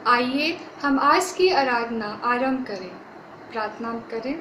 आइए हम आज की आराधना आरंभ करें। प्रार्थना करें।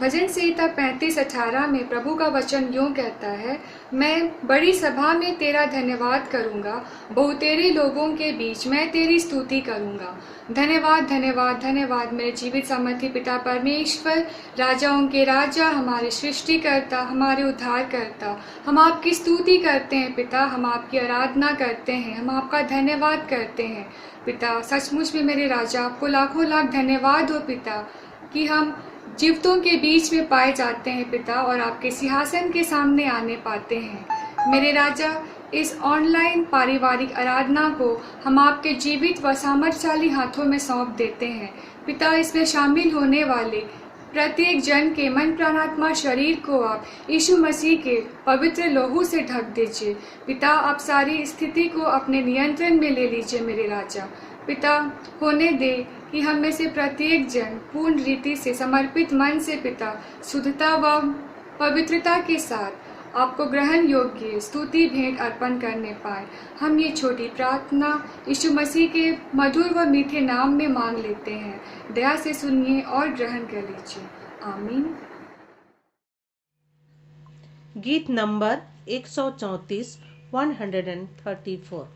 भजन संहिता 35:18 में प्रभु का वचन यूँ कहता है, मैं बड़ी सभा में तेरा धन्यवाद करूँगा, बहुतेरे लोगों के बीच मैं तेरी स्तुति करूँगा। धन्यवाद धन्यवाद धन्यवाद मेरे जीवित सामर्थी पिता परमेश्वर, राजाओं के राजा, हमारे सृष्टिकर्ता, हमारे उद्धारकर्ता। हम आपकी स्तुति करते हैं पिता, हम आपकी आराधना करते हैं, हम आपका धन्यवाद करते हैं पिता। सचमुच में मेरे राजा, आपको लाखों लाख धन्यवाद हो पिता कि हम जीवितों के बीच में पाए जाते हैं पिता और आपके सिंहासन के सामने आने पाते हैं। मेरे राजा, इस ऑनलाइन पारिवारिक आराधना को हम आपके जीवित व सामर्थ्यशाली हाथों में सौंप देते हैं पिता। इसमें शामिल होने वाले प्रत्येक जन के मन, प्राणात्मा, शरीर को आप यीशु मसीह के पवित्र लोहू से ढक दीजिए पिता। आप सारी स्थिति को अपने नियंत्रण में ले लीजिए मेरे राजा पिता। होने दे कि हम में से प्रत्येक जन पूर्ण रीति से समर्पित मन से पिता शुद्धता व पवित्रता के साथ आपको ग्रहण योग्य स्तुति भेंट अर्पण करने पाए। हम ये छोटी प्रार्थना यीशु मसीह के मधुर व मीठे नाम में मांग लेते हैं। दया से सुनिए और ग्रहण कर लीजिए। आमीन। गीत नंबर 134 134।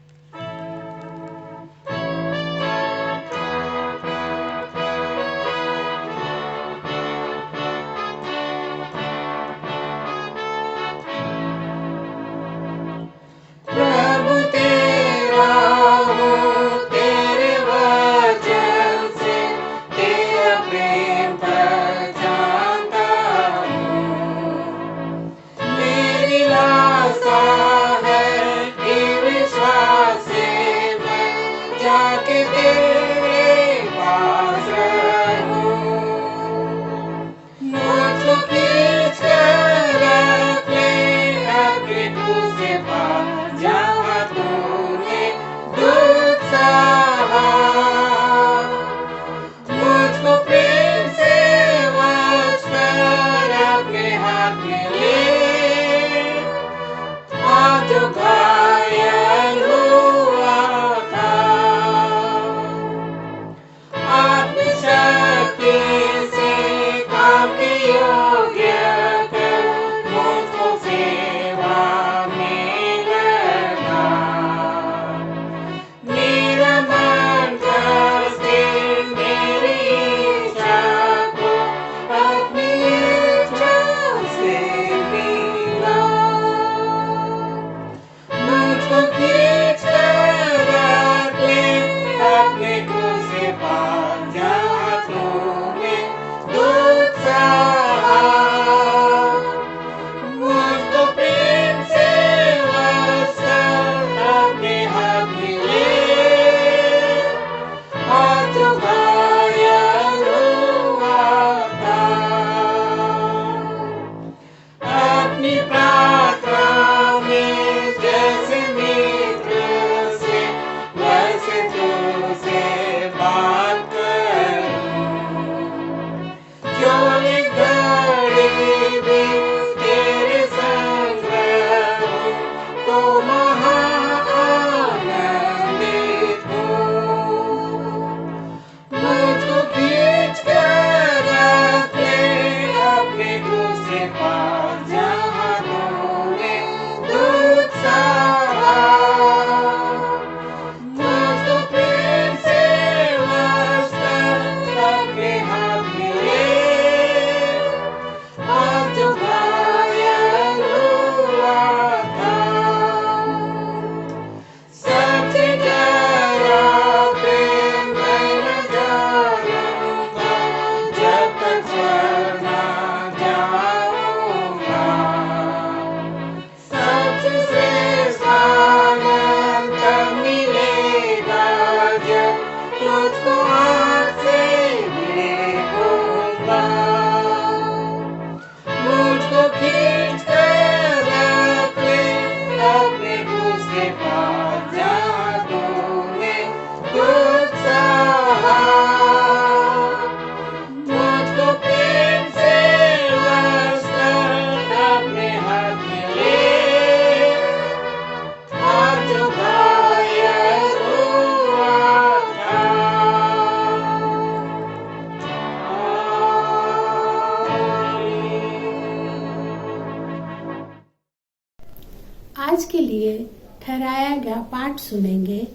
पाठ सुनेंगे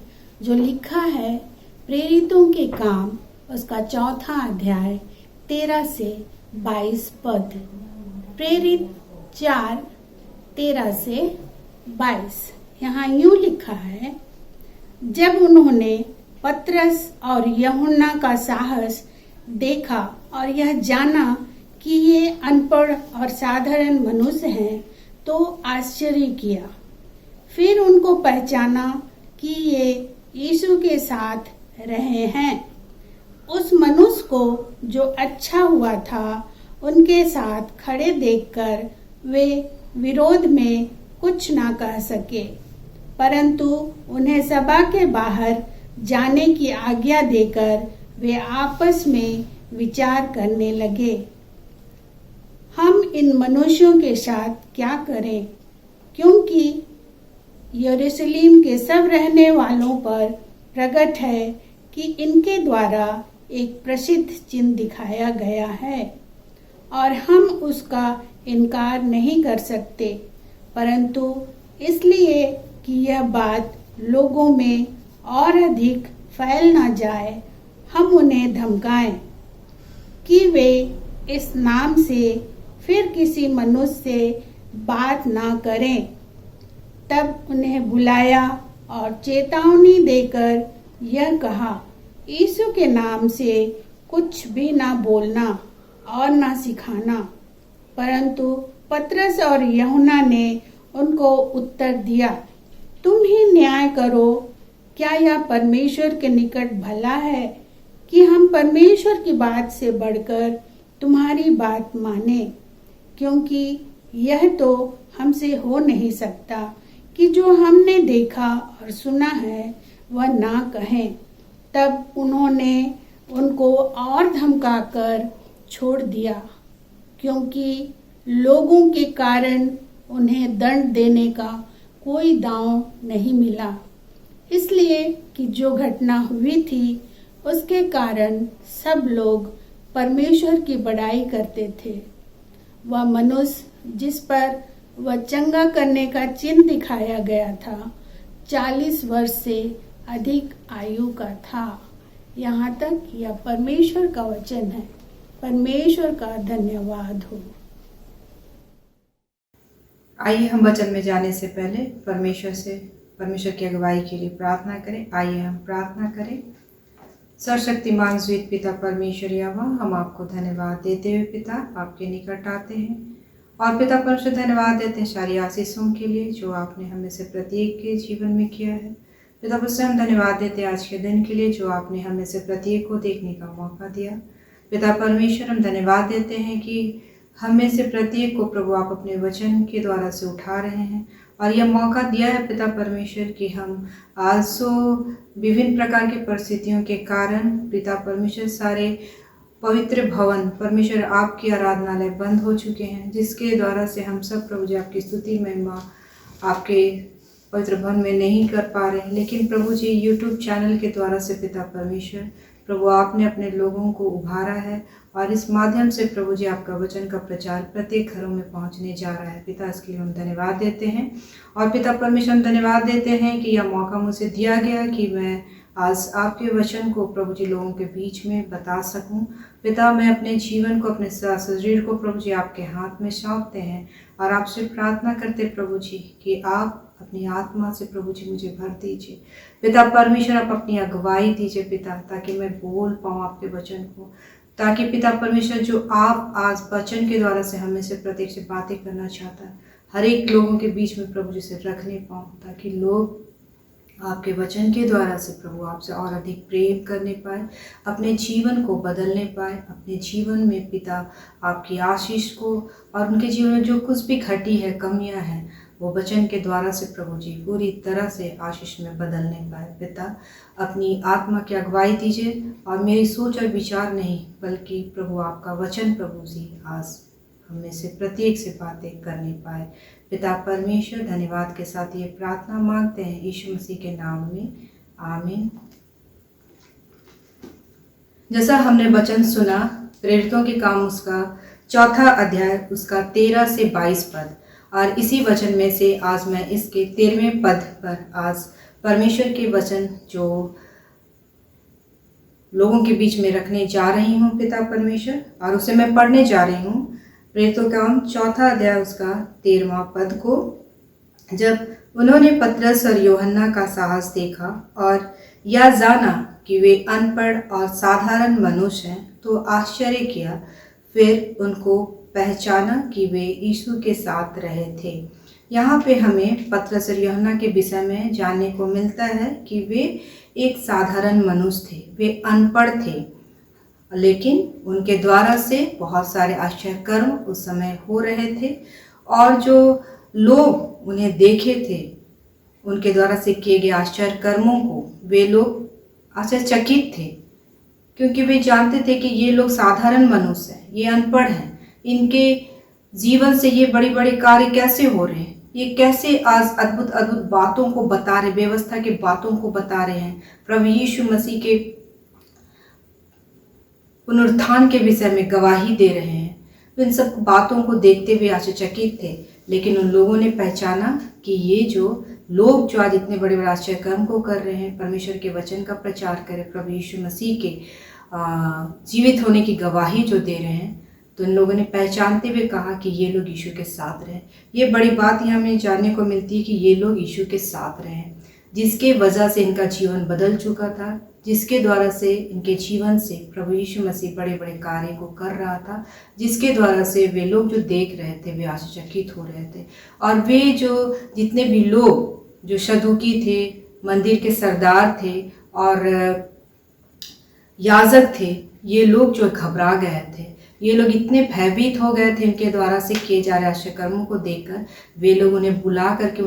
जो लिखा है प्रेरितों के काम उसका 4 अध्याय 13 से 22 पद। प्रेरित 4:13 से 22 यहाँ यूं लिखा है, जब उन्होंने पतरस और यूहन्ना का साहस देखा और यह जाना कि ये अनपढ़ और साधारण मनुष्य हैं तो आश्चर्य किया। फिर उनको पहचाना कि ये यीशु के साथ रहे हैं। उस मनुष्य को जो अच्छा हुआ था उनके साथ खड़े देखकर वे विरोध में कुछ ना कह सके, परंतु उन्हें सभा के बाहर जाने की आज्ञा देकर वे आपस में विचार करने लगे, हम इन मनुष्यों के साथ क्या करें, क्योंकि यरूशलेम के सब रहने वालों पर प्रकट है कि इनके द्वारा एक प्रसिद्ध चिन्ह दिखाया गया है और हम उसका इनकार नहीं कर सकते, परंतु इसलिए कि यह बात लोगों में और अधिक फैल ना जाए, हम उन्हें धमकाएं कि वे इस नाम से फिर किसी मनुष्य से बात ना करें। तब उन्हें बुलाया और चेतावनी देकर यह कहा, यीशु के नाम से कुछ भी ना बोलना और ना सिखाना। परंतु पतरस और यूहन्ना ने उनको उत्तर दिया, तुम ही न्याय करो, क्या यह परमेश्वर के निकट भला है कि हम परमेश्वर की बात से बढ़कर तुम्हारी बात माने, क्योंकि यह तो हमसे हो नहीं सकता कि जो हमने देखा और सुना है वह ना कहें। तब उन्होंने उनको और धमकाकर छोड़ दिया, क्योंकि लोगों के कारण उन्हें दंड देने का कोई दांव नहीं मिला, इसलिए कि जो घटना हुई थी उसके कारण सब लोग परमेश्वर की बड़ाई करते थे। वह मनुष्य जिस पर वह चंगा करने का चिन्ह दिखाया गया था 40 वर्ष से अधिक आयु का था। यहाँ तक यह परमेश्वर का वचन है। परमेश्वर का धन्यवाद हो। आइए हम वचन में जाने से पहले परमेश्वर की अगुवाई के लिए प्रार्थना करें। आइए हम प्रार्थना करें। सर्वशक्तिमान स्वीत पिता परमेश्वर यहोवा, हम आपको धन्यवाद देते हुए पिता आपके निकट आते हैं और पिता परमेश्वर धन्यवाद देते हैं सारी आशीषों के लिए जो आपने हमें से प्रत्येक के जीवन में किया है। पिता परमेश्वर हम धन्यवाद देते हैं आज के दिन के लिए जो आपने हमें से प्रत्येक को देखने का मौका दिया। पिता परमेश्वर हम धन्यवाद देते हैं कि हमें से प्रत्येक को प्रभु आप अपने वचन के द्वारा से उठा रहे हैं और यह मौका दिया है पिता परमेश्वर कि हम आज सो विभिन्न प्रकार की परिस्थितियों के कारण पिता परमेश्वर सारे पवित्र भवन परमेश्वर आपकी आराधनालय बंद हो चुके हैं, जिसके द्वारा से हम सब प्रभु जी आपकी स्तुति महिमा आपके पवित्र भवन में नहीं कर पा रहे हैं। लेकिन प्रभु जी यूट्यूब चैनल के द्वारा से पिता परमेश्वर प्रभु आपने अपने लोगों को उभारा है और इस माध्यम से प्रभु जी आपका वचन का प्रचार प्रत्येक घरों में पहुंचने जा रहा है। पिता इसके लिए हम धन्यवाद देते हैं और पिता परमेश्वर हम धन्यवाद देते हैं कि यह मौका मुझे दिया गया कि मैं आज आपके वचन को प्रभु जी लोगों के बीच में बता सकूं। पिता मैं अपने जीवन को अपने शरीर को प्रभु जी आपके हाथ में सौंपते हैं और आपसे प्रार्थना करते प्रभु जी कि आप अपनी आत्मा से प्रभु जी मुझे भर दीजिए। पिता परमेश्वर आप अपनी अगुवाई दीजिए पिता, ताकि मैं बोल पाऊँ आपके वचन को, ताकि पिता परमेश्वर जो आप आज वचन के द्वारा से हमें से प्रत्येक से बातें करना चाहता है हर एक लोगों के बीच में प्रभु जी से रखने पाऊँ, ताकि लोग आपके वचन के द्वारा से प्रभु आपसे और अधिक प्रेम करने पाए, अपने जीवन को बदलने पाए, अपने जीवन में पिता आपकी आशीष को और उनके जीवन में जो कुछ भी घटी है कमियां हैं वो वचन के द्वारा से प्रभु जी पूरी तरह से आशीष में बदलने पाए। पिता अपनी आत्मा की अगुवाई दीजिए और मेरी सोच और विचार नहीं बल्कि प्रभु आपका वचन प्रभु जी आज हमें से प्रत्येक से बातें करने पाए। पिता परमेश्वर धन्यवाद के साथ ये प्रार्थना मांगते हैं यीशु मसीह के नाम में, आमीन। जैसा हमने वचन सुना प्रेरितों के काम उसका 4 अध्याय उसका 13 से 22 पद, और इसी वचन में से आज मैं इसके 13वें पद पर आज परमेश्वर के वचन जो लोगों के बीच में रखने जा रही हूँ पिता परमेश्वर, और उसे मैं पढ़ने जा रही हूँ। प्रेरितों का काम 4 अध्याय उसका 13वां पद को। जब उन्होंने पतरस और यूहन्ना का साहस देखा और यह जाना कि वे अनपढ़ और साधारण मनुष्य हैं तो आश्चर्य किया। फिर उनको पहचाना कि वे यीशु के साथ रहे थे। यहाँ पे हमें पतरस और यूहन्ना के विषय में जानने को मिलता है कि वे एक साधारण मनुष्य थे, वे अनपढ़ थे, लेकिन उनके द्वारा से बहुत सारे आश्चर्य कर्म उस समय हो रहे थे और जो लोग उन्हें देखे थे उनके द्वारा से किए गए आश्चर्य कर्मों को वे लोग आश्चर्यचकित थे, क्योंकि वे जानते थे कि ये लोग साधारण मनुष्य हैं, ये अनपढ़ हैं, इनके जीवन से ये बड़े बड़े कार्य कैसे हो रहे हैं, ये कैसे आज अद्भुत अद्भुत बातों को बता रहे, व्यवस्था के बातों को बता रहे हैं, प्रभु यीशु मसीह के पुनरुत्थान के विषय में गवाही दे रहे हैं। तो इन सब बातों को देखते हुए आश्चर्यचकित थे, लेकिन उन लोगों ने पहचाना कि ये जो लोग जो आज इतने बड़े बड़े आश्चर्य कर्म को कर रहे हैं, परमेश्वर के वचन का प्रचार करें, प्रभु यीशु मसीह के जीवित होने की गवाही जो दे रहे हैं, तो इन लोगों ने पहचानते हुए कहा कि ये लोग यीशु के साथ रहे। ये बड़ी बात यहाँ हमें जानने को मिलती है कि ये लोग यीशु के साथ रहे, जिसके वजह से इनका जीवन बदल चुका था, जिसके द्वारा से इनके जीवन से प्रभु यीशु मसीह बड़े बड़े कार्य को कर रहा था, जिसके द्वारा से वे लोग जो देख रहे थे वे आश्चर्यचकित हो रहे थे। और वे जो जितने भी लोग जो सदूकी थे, मंदिर के सरदार थे और याजक थे, ये लोग जो घबरा गए थे, ये लोग इतने भयभीत हो गए थे इनके द्वारा से किए जा रहे आश्चर्य कर्मों को देखकर। वे लोग उन्हें बुला करके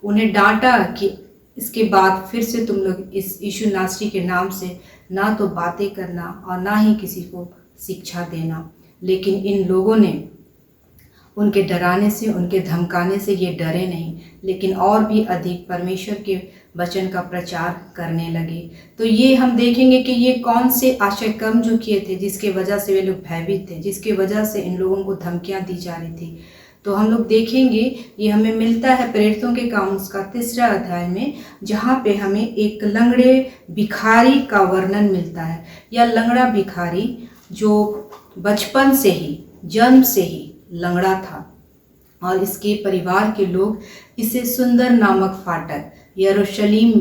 उन्हें डांटा कि इसके बाद फिर से तुम लोग इस यीशु नासरी के नाम से ना तो बातें करना और ना ही किसी को शिक्षा देना। लेकिन इन लोगों ने उनके डराने से, उनके धमकाने से ये डरे नहीं, लेकिन और भी अधिक परमेश्वर के वचन का प्रचार करने लगे। तो ये हम देखेंगे कि ये कौन से आश्चर्य कर्म जो किए थे जिसके वजह से वे लोग भयभीत थे, जिसके वजह से इन लोगों को धमकियां दी जा रही थी। तो हम लोग देखेंगे ये हमें मिलता है प्रेरितों के काम उसका 3 अध्याय में, जहाँ पे हमें एक लंगड़े भिखारी का वर्णन मिलता है। यह लंगड़ा भिखारी जो बचपन से ही, जन्म से ही लंगड़ा था और इसके परिवार के लोग इसे सुंदर नामक फाटक यरूशलेम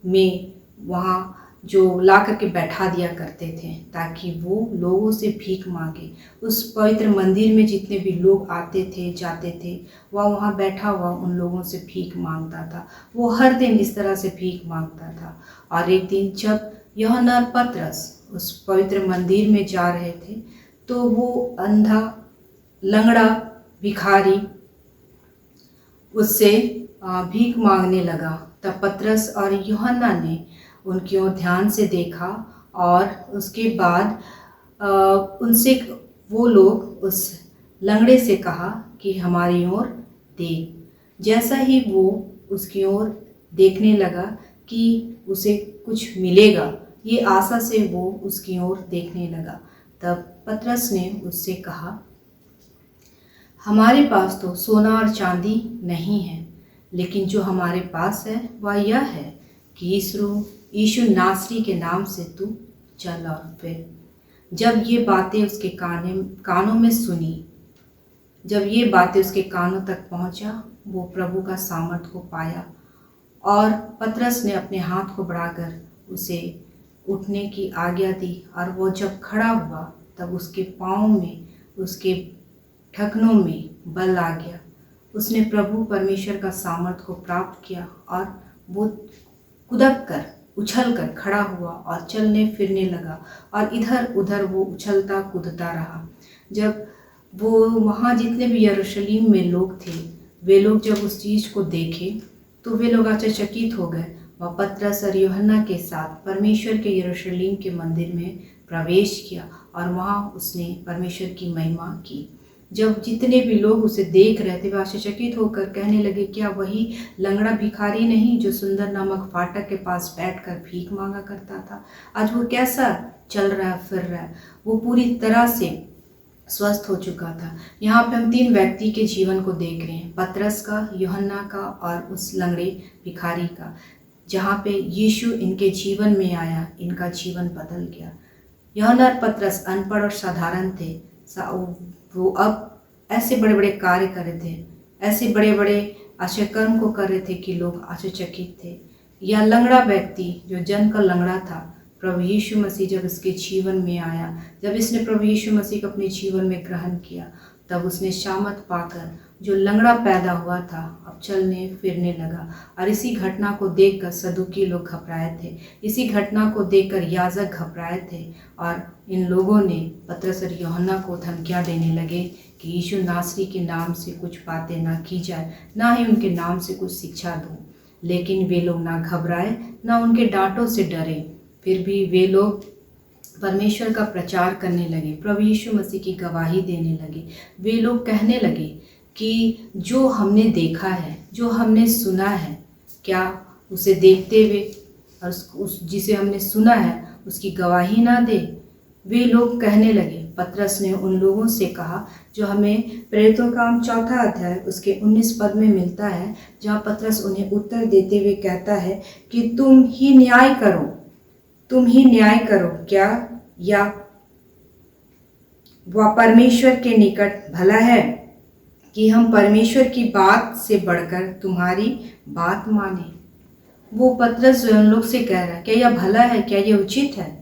में वहाँ जो ला करके बैठा दिया करते थे ताकि वो लोगों से भीख मांगे। उस पवित्र मंदिर में जितने भी लोग आते थे जाते थे वह वहाँ बैठा हुआ उन लोगों से भीख मांगता था। वो हर दिन इस तरह से भीख मांगता था। और एक दिन जब यूहन्ना और पतरस उस पवित्र मंदिर में जा रहे थे तो वो अंधा लंगड़ा भिखारी उससे भीख मांगने लगा। तब पतरस और यूहन्ना ने उनकी ओर ध्यान से देखा और उसके बाद उनसे वो लोग उस लंगड़े से कहा कि हमारी ओर देख। जैसा ही वो उसकी ओर देखने लगा कि उसे कुछ मिलेगा, ये आशा से वो उसकी ओर देखने लगा। तब पतरस ने उससे कहा, हमारे पास तो सोना और चांदी नहीं है, लेकिन जो हमारे पास है वह यह है कि यीशु नासरी के नाम से तू चल और फिर। जब ये बातें उसके कानों में सुनी, जब ये बातें उसके कानों तक पहुंचा, वो प्रभु का सामर्थ को पाया और पतरस ने अपने हाथ को बढ़ाकर उसे उठने की आज्ञा दी। और वो जब खड़ा हुआ तब उसके पाँव में, उसके ढकनों में बल आ गया। उसने प्रभु परमेश्वर का सामर्थ को प्राप्त किया और वो कूदक कर, उछल कर खड़ा हुआ और चलने फिरने लगा और इधर उधर वो उछलता कूदता रहा। जब वो वहाँ जितने भी यरूशलेम में लोग थे, वे लोग जब उस चीज़ को देखे तो वे लोग आश्चर्यचकित हो गए। वह पतरस और यूहन्ना के साथ परमेश्वर के यरूशलेम के मंदिर में प्रवेश किया और वहाँ उसने परमेश्वर की महिमा की। जब जितने भी लोग उसे देख रहे थे वे आश्चर्यचकित होकर कहने लगे, क्या वही लंगड़ा भिखारी नहीं जो सुंदर नामक फाटक के पास बैठकर भीख मांगा करता था? आज वो कैसा चल रहा है, फिर रहा है। वो पूरी तरह से स्वस्थ हो चुका था। यहाँ पे हम 3 व्यक्ति के जीवन को देख रहे हैं, पतरस का, यूहन्ना का और उस लंगड़े भिखारी का, जहाँ पे यीशु इनके जीवन में आया, इनका जीवन बदल गया। यूहन्ना और पतरस अनपढ़ और साधारण थे, वो अब ऐसे बड़े बड़े कार्य कर रहे थे, ऐसे बड़े बड़े आश्चर्यकर्म को कर रहे थे कि लोग आश्चर्यचकित थे। यह लंगड़ा व्यक्ति जो जन्म का लंगड़ा था, प्रभु यीशु मसीह जब इसके जीवन में आया, जब इसने प्रभु यीशु मसीह को अपने जीवन में ग्रहण किया, तब उसने शामत पाकर जो लंगड़ा पैदा हुआ था अब चलने फिरने लगा। और इसी घटना को देखकर सदुकी लोग घबराए थे, इसी घटना को देखकर याजक घबराए थे और इन लोगों ने पतरस और यूहन्ना को धमकियां देने लगे कि यीशु नासरी के नाम से कुछ बातें ना की जाए, ना ही उनके नाम से कुछ शिक्षा दो। लेकिन वे लोग ना घबराए, ना उनके डांटों से डरे, फिर भी वे लोग परमेश्वर का प्रचार करने लगे, प्रभु यीशु मसीह की गवाही देने लगे। वे लोग कहने लगे कि जो हमने देखा है, जो हमने सुना है, क्या उसे देखते हुए और उस जिसे हमने सुना है उसकी गवाही ना दे। वे लोग कहने लगे। पतरस ने उन लोगों से कहा, जो हमें प्रेरितों का काम 4 अध्याय उसके 19 पद में मिलता है, जहाँ पतरस उन्हें उत्तर देते हुए कहता है कि तुम ही न्याय करो, तुम ही न्याय करो, क्या या वह परमेश्वर के निकट भला है कि हम परमेश्वर की बात से बढ़कर तुम्हारी बात माने। वो पतरस उन लोग से कह रहा है, क्या यह भला है, क्या यह उचित है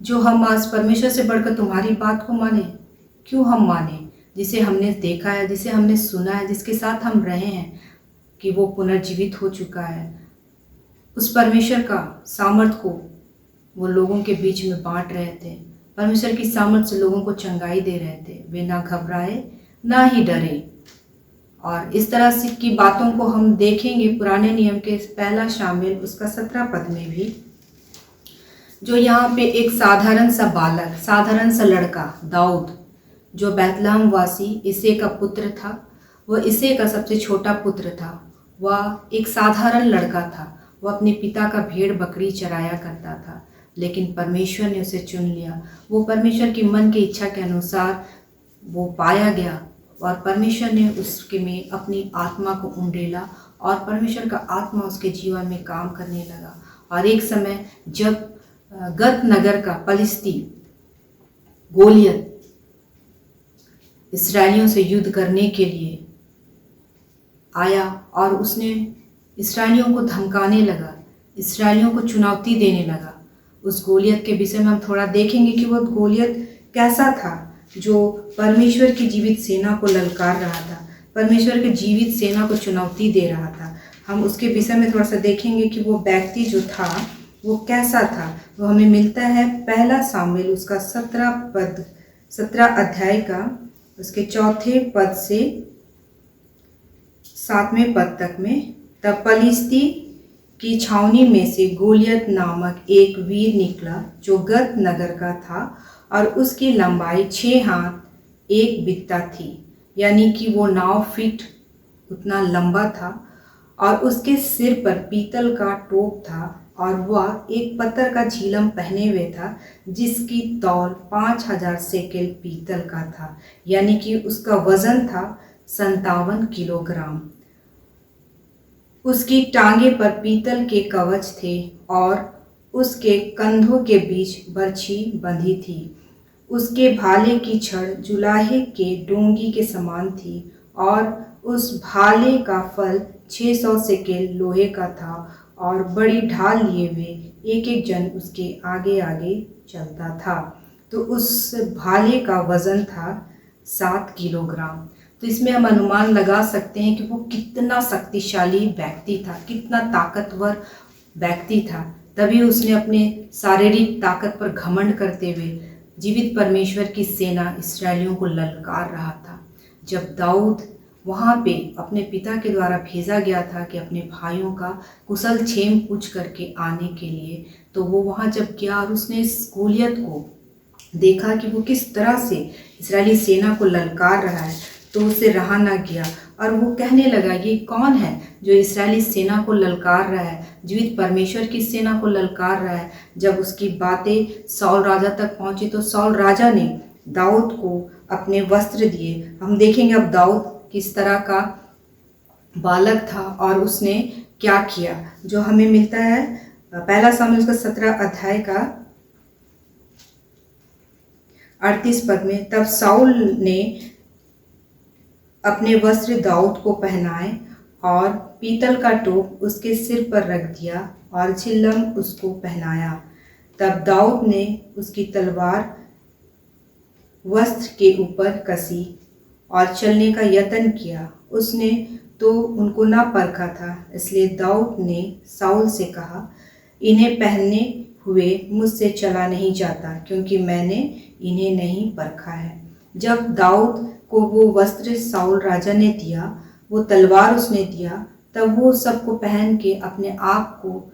जो हम आज परमेश्वर से बढ़कर तुम्हारी बात को माने? क्यों हम माने? जिसे हमने देखा है, जिसे हमने सुना है, जिसके साथ हम रहे हैं कि वो पुनर्जीवित हो चुका है, उस परमेश्वर का सामर्थ को वो लोगों के बीच में बांट रहे थे। परमेश्वर की सामर्थ से लोगों को चंगाई दे रहे थे। वे ना घबराए ना ही डरे। और इस तरह से की बातों को हम देखेंगे पुराने नियम के 1 शामिल उसका 17 पद में भी, जो यहाँ पे एक साधारण सा बालक, साधारण सा लड़का दाऊद, जो बैतलहम वासी इसे का पुत्र था, वह इसे का सबसे छोटा पुत्र था। वह एक साधारण लड़का था, वह अपने पिता का भेड़ बकरी चराया करता था, लेकिन परमेश्वर ने उसे चुन लिया। वो परमेश्वर की मन की इच्छा के अनुसार वो पाया गया और परमेश्वर ने उसके में अपनी आत्मा को उंडेला और परमेश्वर का आत्मा उसके जीवन में काम करने लगा। और एक समय जब गत नगर का पलिस्ती गोलियत इसराइलियों से युद्ध करने के लिए आया और उसने इसराइलियों को धमकाने लगा, इसराइलियों को चुनौती देने लगा। उस गोलियत के विषय में हम थोड़ा देखेंगे कि वह गोलियत कैसा था, जो परमेश्वर की जीवित सेना को ललकार रहा था, परमेश्वर की जीवित सेना को चुनौती दे रहा था। हम उसके विषय में थोड़ा सा देखेंगे कि वो व्यक्ति जो था वो कैसा था। वो हमें मिलता है 1 शामिल उसका 17 अध्याय का उसके 4 पद से 7वें पद तक में। तब पलिस्ती की छावनी में से गोलियत नामक एक वीर निकला, जो गत नगर का था, और उसकी लंबाई 6 हाथ 1 बित्ता थी, यानी कि वो 9 फीट उतना लंबा था, और उसके सिर पर पीतल का टोप था, और वह एक पत्थर का झिलम पहने हुए था, जिसकी तौल 5000 सेकेल पीतल का था, यानी कि उसका वजन था 57 किलोग्राम। उसकी टांगे पर पीतल के कवच थे और उसके कंधों के बीच बरछी बंधी थी। उसके भाले की छड़ जुलाहे के डोंगी के समान थी, और उस भाले का फल 600 सेकेल लोहे का था, और बड़ी ढाल लिए हुए एक जन उसके आगे आगे चलता था। तो उस भाले का वजन था 7 किलोग्राम। तो इसमें हम अनुमान लगा सकते हैं कि वो कितना शक्तिशाली व्यक्ति था, कितना ताकतवर व्यक्ति था। तभी उसने अपने शारीरिक ताकत पर घमंड करते हुए जीवित परमेश्वर की सेना इसराइलियों को ललकार रहा था। जब दाऊद वहाँ पे अपने पिता के द्वारा भेजा गया था कि अपने भाइयों का कुशल क्षेम पूछ करके आने के लिए, तो वो वहाँ जब गया और उसने इस गोलियत को देखा कि वो किस तरह से इस्राएली सेना को ललकार रहा है, तो उसे रहा ना गया और वो कहने लगा, ये कौन है जो इस्राएली सेना को ललकार रहा है, जीवित परमेश्वर की सेना को ललकार रहा है। जब उसकी बातें सौल राजा तक पहुंची तो सौल राजा ने दाऊद को अपने वस्त्र दिए। हम देखेंगे अब दाऊद किस तरह का बालक था और उसने क्या किया, जो हमें मिलता है पहला सामुएल का 17 अध्याय का 38 पद में। तब साउल ने अपने वस्त्र दाऊद को पहनाए और पीतल का टोप उसके सिर पर रख दिया और झिल्लम उसको पहनाया। तब दाऊद ने उसकी तलवार वस्त्र के ऊपर कसी और चलने का यत्न किया। उसने तो उनको ना परखा था, इसलिए दाऊद ने साउल से कहा, इन्हें पहनने हुए मुझसे चला नहीं जाता, क्योंकि मैंने इन्हें नहीं परखा है। जब दाऊद को वो वस्त्र साउल राजा ने दिया, वो तलवार उसने दिया, तब वो सबको पहन के अपने आप को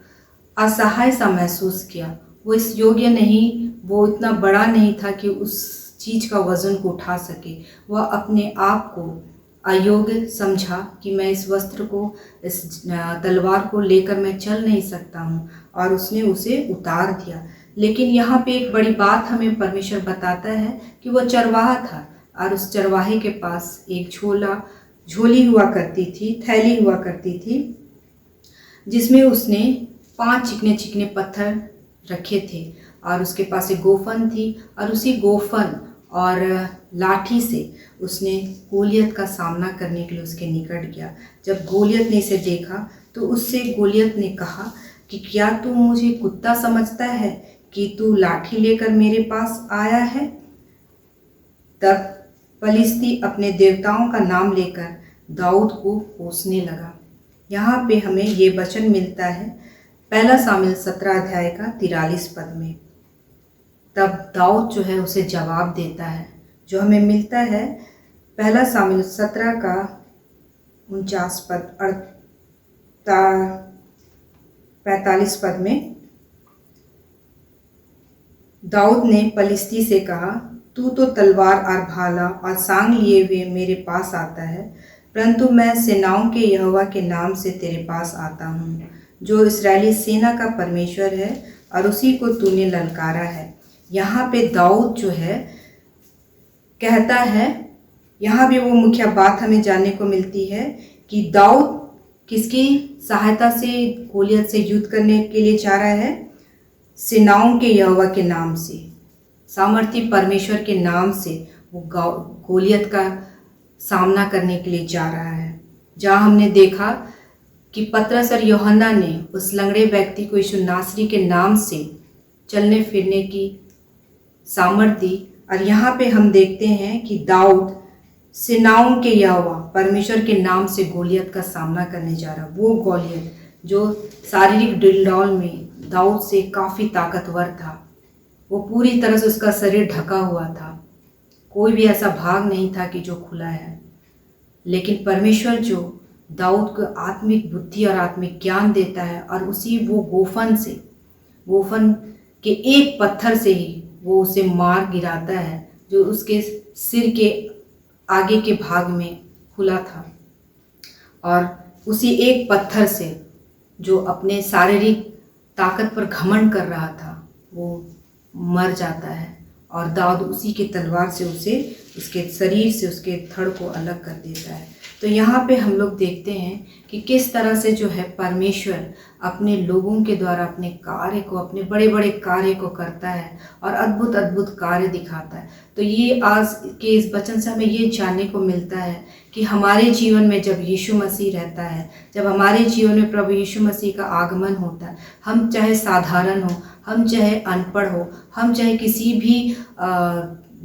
असहाय सा महसूस किया। वो इस योग्य नहीं, वो इतना बड़ा नहीं था कि उस चीज़ का वज़न को उठा सके। वह अपने आप को अयोग्य समझा कि मैं इस वस्त्र को, इस तलवार को लेकर मैं चल नहीं सकता हूँ, और उसने उसे उतार दिया। लेकिन यहाँ पे एक बड़ी बात हमें परमेश्वर बताता है कि वह चरवाहा था और उस चरवाहे के पास एक झोली हुआ करती थी, थैली हुआ करती थी, जिसमें उसने 5 चिकने चिकने पत्थर रखे थे और उसके पास एक गोफन थी, और उसी गोफन और लाठी से उसने गोलियत का सामना करने के लिए उसके निकट गया। जब गोलियत ने इसे देखा तो उससे गोलियत ने कहा कि क्या तू मुझे कुत्ता समझता है कि तू लाठी लेकर मेरे पास आया है? तब फलिस्ती अपने देवताओं का नाम लेकर दाऊद को कोसने लगा। यहाँ पे हमें ये वचन मिलता है पहला सामुएल 17 अध्याय का 43 पद में। तब दाऊद जो है उसे जवाब देता है, जो हमें मिलता है पहला सामुएल 17 का 49 पद 45 पद में। दाऊद ने फलिस्ती से कहा, तू तो तलवार और भाला और सांग लिए हुए मेरे पास आता है, परंतु मैं सेनाओं के यहोवा के नाम से तेरे पास आता हूँ, जो इस्राएली सेना का परमेश्वर है, और उसी को तूने ललकारा है। यहाँ पे दाऊद जो है कहता है, यहाँ भी वो मुख्य बात हमें जानने को मिलती है कि दाऊद किसकी सहायता से गोलियत से युद्ध करने के लिए जा रहा है? सेनाओं के यहोवा के नाम से, सामर्थी परमेश्वर के नाम से वो गोलियत का सामना करने के लिए जा रहा है। जहाँ हमने देखा कि पतरस और यूहन्ना ने उस लंगड़े व्यक्ति को यीशु नासरी के नाम से चलने फिरने की सामर्थ दी, और यहाँ पे हम देखते हैं कि दाऊद सेनाओं के यहोवा परमेश्वर के नाम से गोलियत का सामना करने जा रहा है। वो गोलियत जो शारीरिक डिलडौल में दाऊद से काफ़ी ताकतवर था, वो पूरी तरह से उसका शरीर ढका हुआ था, कोई भी ऐसा भाग नहीं था कि जो खुला है। लेकिन परमेश्वर जो दाऊद को आत्मिक बुद्धि और आत्मिक ज्ञान देता है, और उसी वो गोफन के एक पत्थर से ही वो उसे मार गिराता है, जो उसके सिर के आगे के भाग में खुला था, और उसी एक पत्थर से जो अपने शारीरिक ताकत पर घमंड कर रहा था वो मर जाता है, और दाऊद उसी के तलवार से उसे उसके शरीर से उसके धड़ को अलग कर देता है। तो यहाँ पे हम लोग देखते हैं कि किस तरह से जो है परमेश्वर अपने लोगों के द्वारा अपने कार्य को, अपने बड़े बड़े कार्य को करता है और अद्भुत अद्भुत कार्य दिखाता है। तो ये आज के इस वचन से हमें ये जानने को मिलता है कि हमारे जीवन में जब यीशु मसीह रहता है, जब हमारे जीवन में प्रभु यीशु मसीह का आगमन होता है, हम चाहे साधारण हो, हम चाहे अनपढ़ हो, हम चाहे किसी भी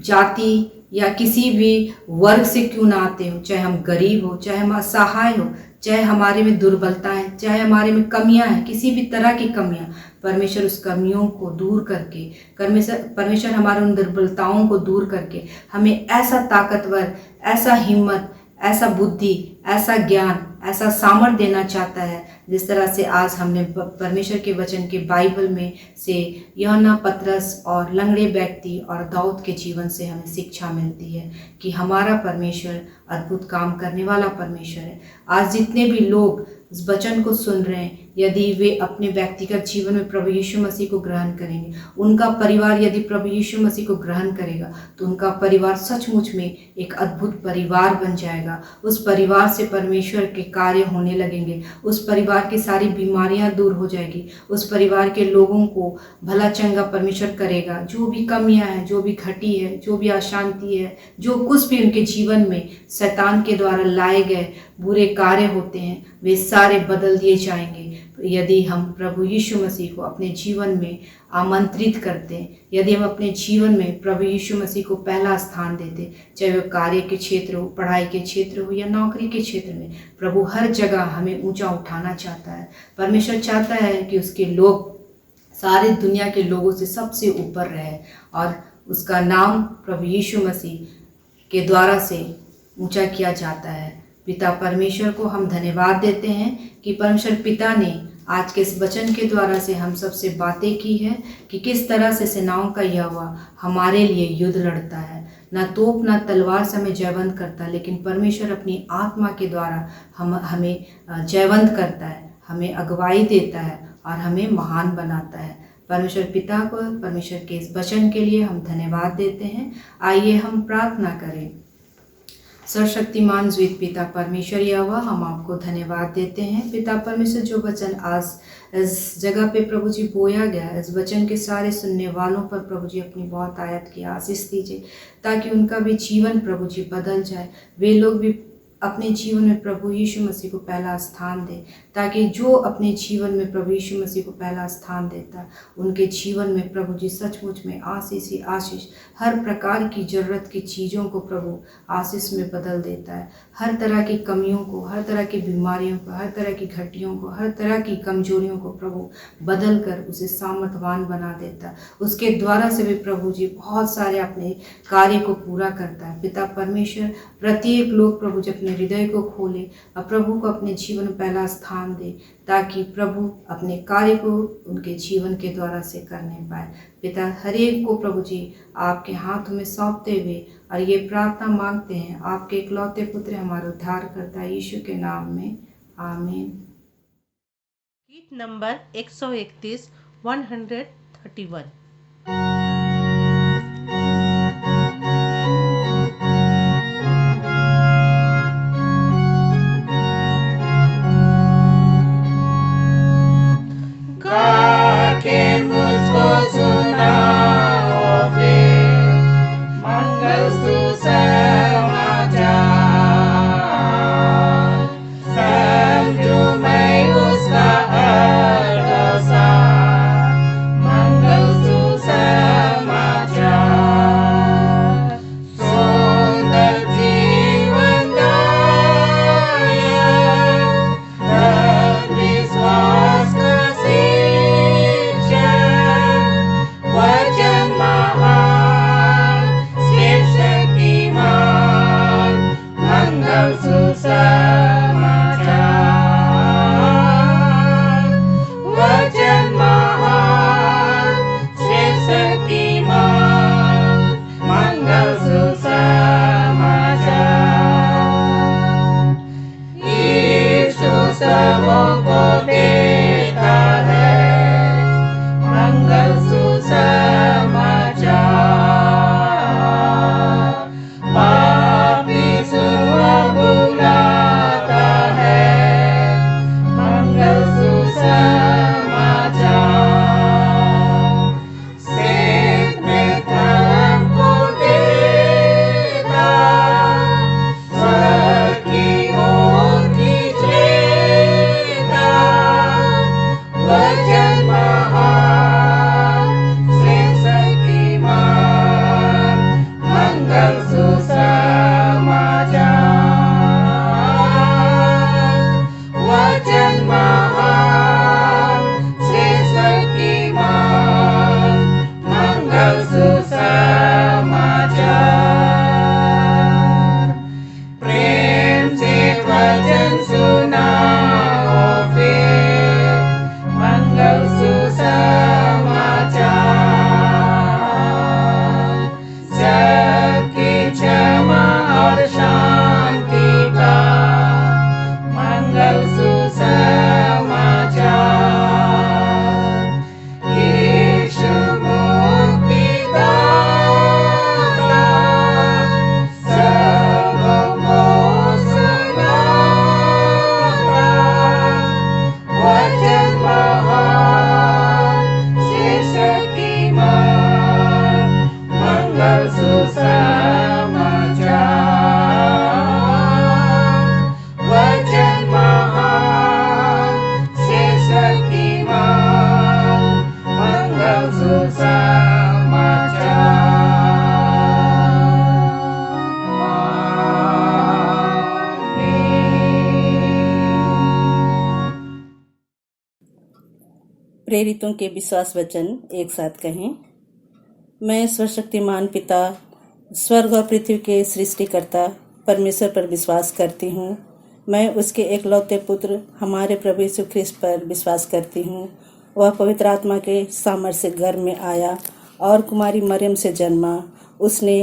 जाति या किसी भी वर्ग से क्यों ना आते हो, चाहे हम गरीब हो, चाहे हम असहाय हो, चाहे हमारे में दुर्बलता है, चाहे हमारे में कमियां हैं, किसी भी तरह की कमियां, परमेश्वर उस कमियों को दूर करके, परमेश्वर हमारे उन दुर्बलताओं को दूर करके हमें ऐसा ताकतवर, ऐसा हिम्मत, ऐसा बुद्धि, ऐसा ज्ञान, ऐसा सामर्थ देना चाहता है, जिस तरह से आज हमने परमेश्वर के वचन के बाइबल में से यूहन्ना, पतरस और लंगड़े व्यक्ति और दाऊद के जीवन से हमें शिक्षा मिलती है कि हमारा परमेश्वर अद्भुत काम करने वाला परमेश्वर है। आज जितने भी लोग इस वचन को सुन रहे हैं, यदि वे अपने व्यक्तिगत जीवन में प्रभु यीशु मसीह को ग्रहण करेंगे, उनका परिवार यदि प्रभु यीशु मसीह को ग्रहण करेगा, तो उनका परिवार सचमुच में एक अद्भुत परिवार बन जाएगा। उस परिवार से परमेश्वर के कार्य होने लगेंगे, उस परिवार की सारी बीमारियां दूर हो जाएगी, उस परिवार के लोगों को भला चंगा परमेश्वर करेगा। जो भी कमियां हैं, जो भी घटी है, जो भी अशांति है, जो कुछ भी उनके जीवन में शैतान के द्वारा लाए गए बुरे कार्य होते हैं, वे सारे बदल दिए जाएंगे यदि हम प्रभु यीशु मसीह को अपने जीवन में आमंत्रित करते हैं, यदि हम अपने जीवन में प्रभु यीशु मसीह को पहला स्थान देते, चाहे वह कार्य के क्षेत्र हो, पढ़ाई के क्षेत्र हो या नौकरी के क्षेत्र में। प्रभु हर जगह हमें ऊंचा उठाना चाहता है। परमेश्वर चाहता है कि उसके लोग सारे दुनिया के लोगों से सबसे ऊपर रहे और उसका नाम प्रभु यीशु मसीह के द्वारा से ऊंचा किया जाता है। पिता परमेश्वर को हम धन्यवाद देते हैं कि परमेश्वर पिता ने आज के इस वचन के द्वारा से हम सबसे बातें की है कि किस तरह से सेनाओं का यहोवा हमारे लिए युद्ध लड़ता है। ना तोप ना तलवार से हमें जयवंत करता, लेकिन परमेश्वर अपनी आत्मा के द्वारा हमें जयवंत करता है, हमें अगुवाई देता है और हमें महान बनाता है। परमेश्वर पिता को परमेश्वर के इस वचन के लिए हम धन्यवाद देते हैं। आइए हम प्रार्थना करें। सर्वशक्तिमान द्वित पिता परमेश्वर यहोवा, हम आपको धन्यवाद देते हैं। पिता परमेश्वर, जो वचन आज इस जगह पे प्रभु जी बोया गया, इस वचन के सारे सुनने वालों पर प्रभु जी अपनी बहुत आयत की आशीष दीजिए, ताकि उनका भी जीवन प्रभु जी बदल जाए, वे लोग भी अपने जीवन में प्रभु यीशु मसीह को पहला स्थान दे, ताकि जो अपने जीवन में प्रभु यीशु मसीह को पहला स्थान देता है, उनके जीवन में प्रभु जी सचमुच में आशीष ही आशीष, हर प्रकार की ज़रूरत की चीज़ों को प्रभु आशीष में बदल देता है। हर तरह की कमियों को, हर तरह की बीमारियों को, हर तरह की घटियों को, हर तरह की कमजोरियों को प्रभु बदल कर उसे सामर्थवान बना देता है। उसके द्वारा से भी प्रभु जी बहुत सारे अपने कार्य को पूरा करता है। पिता परमेश्वर, प्रत्येक लोग प्रभु जी अपने हृदय को खोले और प्रभु को अपने जीवन में पहला स्थान दे, ताकि प्रभु अपने कार्य को उनके जीवन के द्वारा से करने पाए। पिता, हर एक को प्रभु जी आपके हाथों में सौंपते हुए और ये प्रार्थना मांगते हैं आपके इकलौते पुत्र हमारे उद्धारकर्ता यीशु के नाम में, आमीन। गीत नंबर 131 131। प्रेरितों के विश्वास वचन एक साथ कहें। मैं सर्वशक्तिमान पिता, स्वर्ग और पृथ्वी के सृष्टिकर्ता परमेश्वर पर विश्वास करती हूँ। मैं उसके एकलौते पुत्र हमारे प्रभु यीशु ख्रिस्त पर विश्वास करती हूँ। वह पवित्र आत्मा के सामर्थ्य से गर्भ में आया और कुमारी मरियम से जन्मा। उसने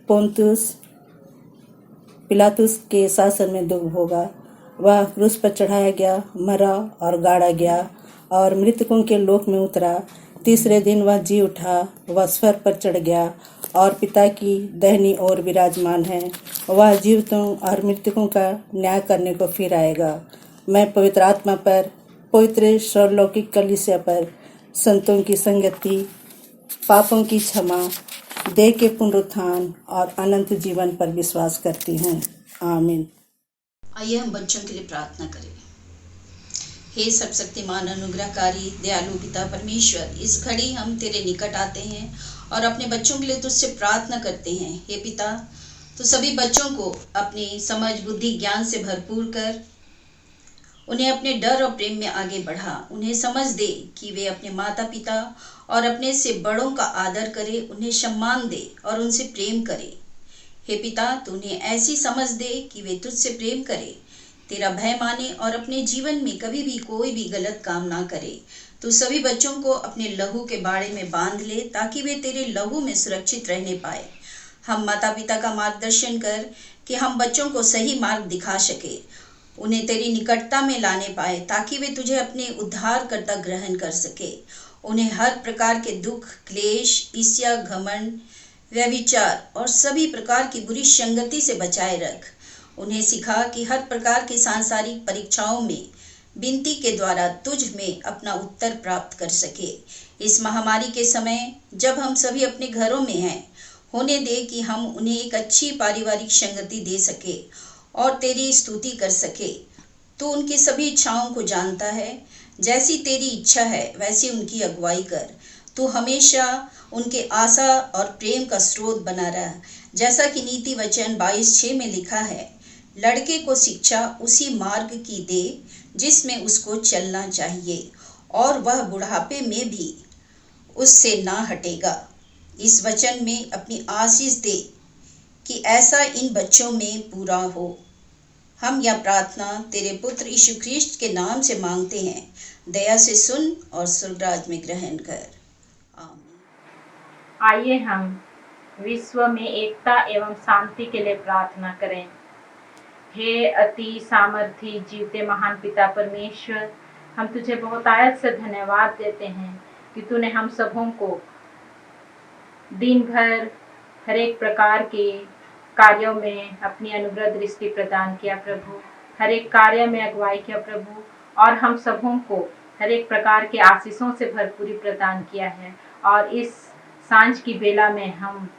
पोंतुस पिलातुस के शासन में दुख भोगा। वह क्रूस पर चढ़ाया गया, मरा और गाड़ा गया और मृतकों के लोक में उतरा। तीसरे दिन वह जी उठा। वह स्वर्ग पर चढ़ गया और पिता की दाहिनी ओर विराजमान है। वह जीवितों और मृतकों का न्याय करने को फिर आएगा। मैं पवित्र आत्मा पर, पवित्र सर्वलौकिक कलीसिया पर, संतों की संगति, पापों की क्षमा, देह के पुनरुत्थान और अनंत जीवन पर विश्वास करती हूँ। आमीन। आइए हम बच्चों के लिए प्रार्थना करें। हे सर्वशक्तिमान अनुग्रहकारी दयालु पिता परमेश्वर, इस घड़ी हम तेरे निकट आते हैं और अपने बच्चों के लिए तुझसे प्रार्थना करते हैं। हे पिता, तो सभी बच्चों को अपनी समझ, बुद्धि, ज्ञान से भरपूर कर उन्हें अपने डर और प्रेम में आगे बढ़ा। उन्हें समझ दे कि वे अपने माता पिता और अपने से बड़ों का आदर करें, उन्हें सम्मान दे और उनसे प्रेम करे। हे पिता, तू उन्हें ऐसी समझ दे कि वे तुझसे प्रेम करे, तेरा भय माने और अपने जीवन में कभी भी कोई भी गलत काम ना करे। तू सभी बच्चों को अपने लहू के बाड़े में बांध ले ताकि वे तेरे लहू में सुरक्षित रहने पाए। हम माता पिता का मार्गदर्शन कर कि हम बच्चों को सही मार्ग दिखा सके, उन्हें तेरी निकटता में लाने पाए ताकि वे तुझे अपने उद्धारकर्ता ग्रहण कर सके। उन्हें हर प्रकार के दुख, क्लेश, ईर्ष्या, घमंड, व्यभिचार और सभी प्रकार की बुरी संगति से बचाए रख। उन्हें सिखा कि हर प्रकार की सांसारिक परीक्षाओं में विनती के द्वारा तुझ में अपना उत्तर प्राप्त कर सके। इस महामारी के समय जब हम सभी अपने घरों में हैं, होने दे कि हम उन्हें एक अच्छी पारिवारिक संगति दे सके और तेरी स्तुति कर सके। तू उनकी सभी इच्छाओं को जानता है। जैसी तेरी इच्छा है वैसी उनकी अगुवाई कर। तू हमेशा उनके आशा और प्रेम का स्रोत बना रहा, जैसा कि नीति वचन 22:6 में लिखा है, लड़के को शिक्षा उसी मार्ग की दे जिसमें उसको चलना चाहिए और वह बुढ़ापे में भी उससे ना हटेगा। इस वचन में अपनी आशीष दे कि ऐसा इन बच्चों में पूरा हो। हम यह प्रार्थना तेरे पुत्र यीशु ख्रिस्त के नाम से मांगते हैं। दया से सुन और स्वर्गराज में ग्रहण कर। आमीन। आइए हम विश्व में एकता एवं शांति के लिए प्रार्थना करें। हे अति सामर्थी जीवते महान पिता परमेश्वर, हम तुझे बहुत आयत से धन्यवाद देते हैं कि तूने हम सबों को दिन भर हर एक प्रकार के कार्यों में अपनी अनुग्रह दृष्टि प्रदान किया प्रभु। हर एक कार्य में अगुवाई किया प्रभु और हम सबों को हर एक प्रकार के आशीषों से भरपूरी प्रदान किया है। और इस सांझ की बेला में हम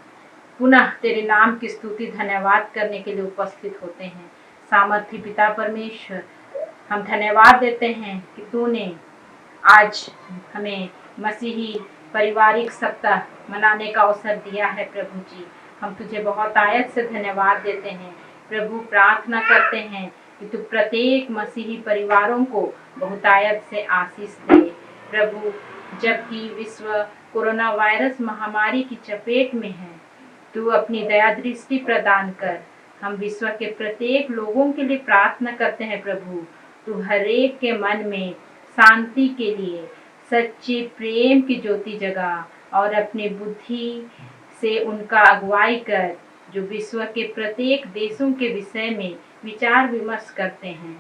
पुनः तेरे नाम की स्तुति धन्यवाद करने के लिए उपस्थित होते हैं। सामर्थी पिता परमेश्वर, हम धन्यवाद देते हैं कि तूने आज हमें मसीही पारिवारिक सप्ताह मनाने का अवसर दिया है प्रभु जी। हम तुझे बहुत आयत से धन्यवाद देते हैं प्रभु। प्रार्थना करते हैं कि तू प्रत्येक मसीही परिवारों को बहुत आयत से आशीष दे प्रभु। जबकि विश्व कोरोना वायरस महामारी की चपेट में है, तू अपनी दया दृष्टि प्रदान कर। हम विश्व के प्रत्येक लोगों के लिए प्रार्थना करते हैं प्रभु। तू हर एक के मन में शांति के लिए सच्ची प्रेम की ज्योति जगा और अपनी बुद्धि से उनका अगुवाई कर, जो विश्व के प्रत्येक देशों के विषय में विचार विमर्श करते हैं,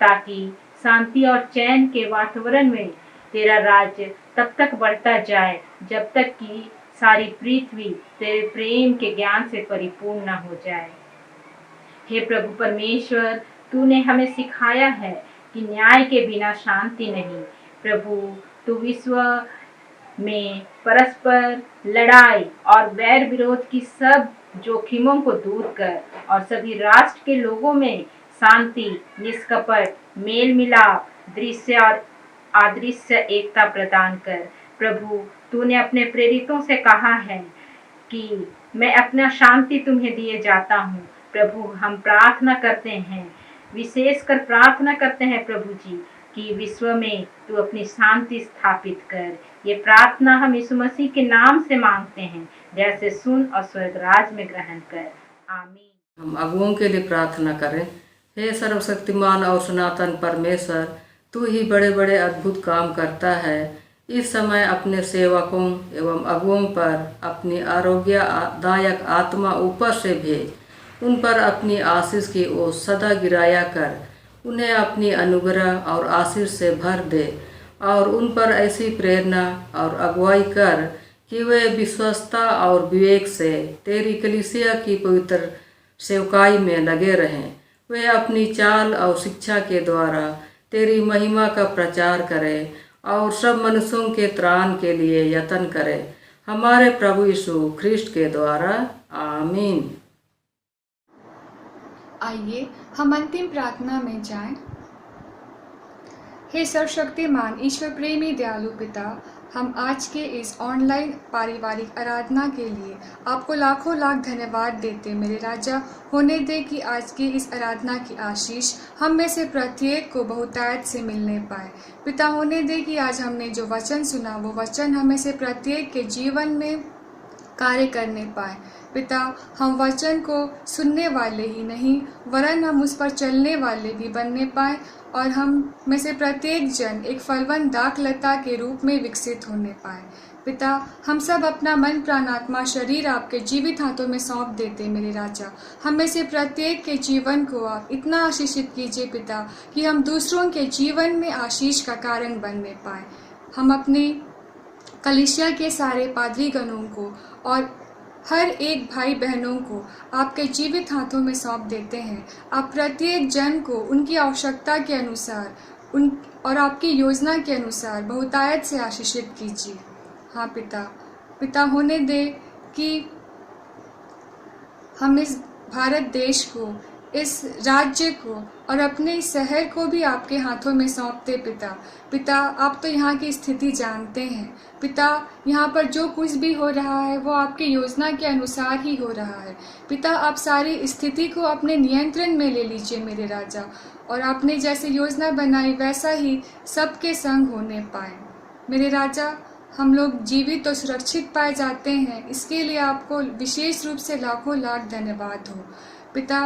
ताकि शांति और चैन के वातावरण में तेरा राज्य तब तक बढ़ता जाए जब तक कि सारी पृथ्वी तेरे प्रेम के ज्ञान से परिपूर्ण न हो जाए। हे प्रभु परमेश्वर, तूने हमें सिखाया है कि न्याय के बिना शांति नहीं। प्रभु, तू विश्व में परस्पर लड़ाई और वैर विरोध की सब जोखिमों को दूर कर और सभी राष्ट्र के लोगों में शांति, निष्कपट, मेल मिलाप, दृश्य और अदृश्य एकता प्रदान कर। प्रभु, तूने अपने प्रेरितों से कहा है कि मैं अपना शांति तुम्हें दिए जाता हूँ। प्रभु, हम प्रार्थना करते हैं, विशेषकर प्रार्थना करते हैं प्रभु जी कि विश्व में तू अपनी शांति स्थापित कर। ये प्रार्थना हम यीशु मसीह के नाम से मांगते हैं, जैसे सुन और स्वर्ग राज में ग्रहण कर। आमीन। हम अगुओं के लिए प्रार्थना करें। हे सर्वशक्तिमान और सनातन परमेश्वर, तू ही बड़े बड़े अद्भुत काम करता है। इस समय अपने सेवकों एवं अगुओं पर अपनी आरोग्यदायक आत्मा ऊपर से भेज। उन पर अपनी आशीष की ओस सदा गिराया कर। उन्हें अपनी अनुग्रह और आशीष से भर दे और उन पर ऐसी प्रेरणा और अगुवाई कर कि वे विश्वस्तता और विवेक से तेरी कलीसिया की पवित्र सेवकाई में लगे रहें। वे अपनी चाल और शिक्षा के द्वारा तेरी महिमा का प्रचार करें और सब मनुष्यों के त्राण के लिए यत्न करें। हमारे प्रभु यीशु ख्रिस्ट के द्वारा। आमीन। आइए हम अंतिम प्रार्थना में जाएं। हे सर्वशक्तिमान ईश्वर प्रेमी दयालु पिता, हम आज के इस ऑनलाइन पारिवारिक आराधना के लिए आपको लाखों लाख धन्यवाद देते मेरे राजा। होने दे कि आज की इस आराधना की आशीष हम में से प्रत्येक को बहुतायत से मिलने पाए। पिता, होने दे कि आज हमने जो वचन सुना वो वचन हमें से प्रत्येक के जीवन में कार्य करने पाए। पिता, हम वचन को सुनने वाले ही नहीं वरन हम उस पर चलने वाले भी बनने पाए और हम में से प्रत्येक जन एक फलवंत दाखलता के रूप में विकसित होने पाए। पिता, हम सब अपना मन प्राण आत्मा शरीर आपके जीवित हाथों में सौंप देते मेरे राजा। हम में से प्रत्येक के जीवन को आप इतना आशीषित कीजिए पिता कि हम दूसरों के जीवन में आशीष का कारण बनने पाए। हम अपने कलीसिया के सारे पादरीगणों को और हर एक भाई बहनों को आपके जीवित हाथों में सौंप देते हैं। आप प्रत्येक जन को उनकी आवश्यकता के अनुसार और आपकी योजना के अनुसार बहुतायत से आशीषित कीजिए। हाँ पिता, होने दे कि हम इस भारत देश को, इस राज्य को और अपने इस शहर को भी आपके हाथों में सौंपते पिता, आप तो यहाँ की स्थिति जानते हैं। पिता, यहाँ पर जो कुछ भी हो रहा है वो आपकी योजना के अनुसार ही हो रहा है। पिता, आप सारी स्थिति को अपने नियंत्रण में ले लीजिए मेरे राजा, और आपने जैसे योजना बनाई वैसा ही सबके संग होने पाए। मेरे राजा, हम लोग जीवित और सुरक्षित पाए जाते हैं, इसके लिए आपको विशेष रूप से लाखों लाख धन्यवाद हो। पिता,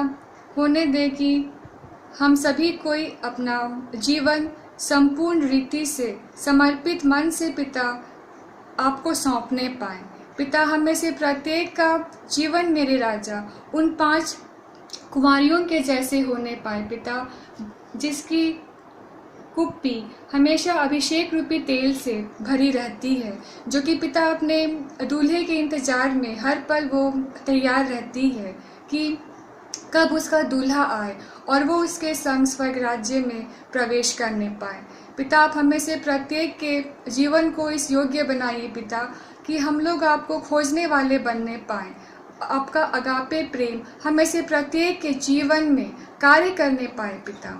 होने दे कि हम सभी कोई अपना जीवन संपूर्ण रीति से समर्पित मन से पिता आपको सौंपने पाए। पिता, हम में से प्रत्येक का जीवन मेरे राजा उन 5 कुंवारियों के जैसे होने पाए पिता, जिसकी कुप्पी हमेशा अभिषेक रूपी तेल से भरी रहती है, जो कि पिता अपने दूल्हे के इंतजार में हर पल वो तैयार रहती है कि कब उसका दूल्हा आए और वो उसके संग स्वर्ग राज्य में प्रवेश करने पाए। पिता, आप हमें से प्रत्येक के जीवन को इस योग्य बनाइए पिता कि हम लोग आपको खोजने वाले बनने पाए। आपका अगापे प्रेम हमें से प्रत्येक के जीवन में कार्य करने पाए पिता।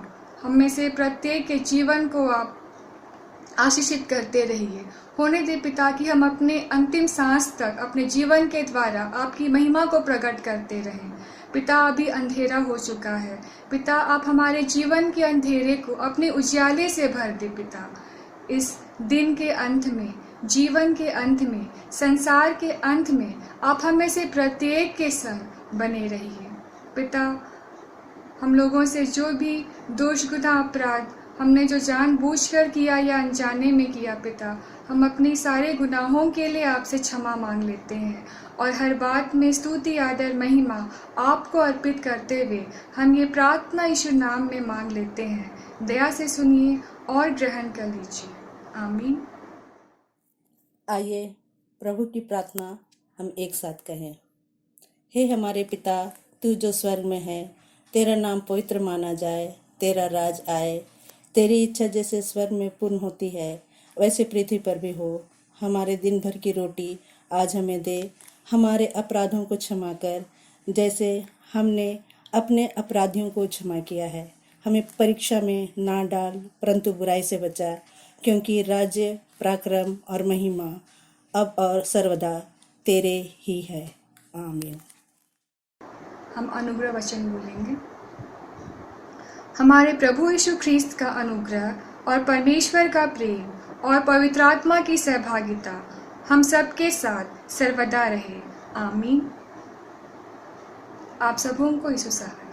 हम में से प्रत्येक के जीवन को आप आशीषित करते रहिए। होने दे पिता कि हम अपने अंतिम सांस तक अपने जीवन के द्वारा आपकी महिमा को प्रकट करते रहें। पिता, अभी अंधेरा हो चुका है पिता, आप हमारे जीवन के अंधेरे को अपने उजियाले से भर दे पिता। इस दिन के अंत में, जीवन के अंत में, संसार के अंत में आप हमें से प्रत्येक के संग बने रहिए पिता। हम लोगों से जो भी दोष गुनाह अपराध हमने जो जानबूझकर किया या अनजाने में किया पिता, हम अपनी सारे गुनाहों के लिए आपसे क्षमा मांग लेते हैं और हर बात में स्तुति आदर महिमा आपको अर्पित करते हुए हम ये प्रार्थना यीशु नाम में मांग लेते हैं। दया से सुनिए और ग्रहण कर लीजिए। आमीन। आइए प्रभु की प्रार्थना हम एक साथ कहें। हे हमारे पिता, तू जो स्वर्ग में है, तेरा नाम पवित्र माना जाए, तेरा राज आए, तेरी इच्छा जैसे स्वर्ग में पूर्ण होती है वैसे पृथ्वी पर भी हो। हमारे दिन भर की रोटी आज हमें दे, हमारे अपराधों को क्षमा कर जैसे हमने अपने अपराधियों को क्षमा किया है। हमें परीक्षा में ना डाल परंतु बुराई से बचा, क्योंकि राज्य, पराक्रम और महिमा अब और सर्वदा तेरे ही है। आमीन। हम अनुग्रह वचन बोलेंगे। हमारे प्रभु यीशु ख्रीस्त का अनुग्रह और परमेश्वर का प्रेम और पवित्र आत्मा की सहभागिता हम सबके साथ सर्वदा रहे। आमीन। आप सबों को यीशु सहाय।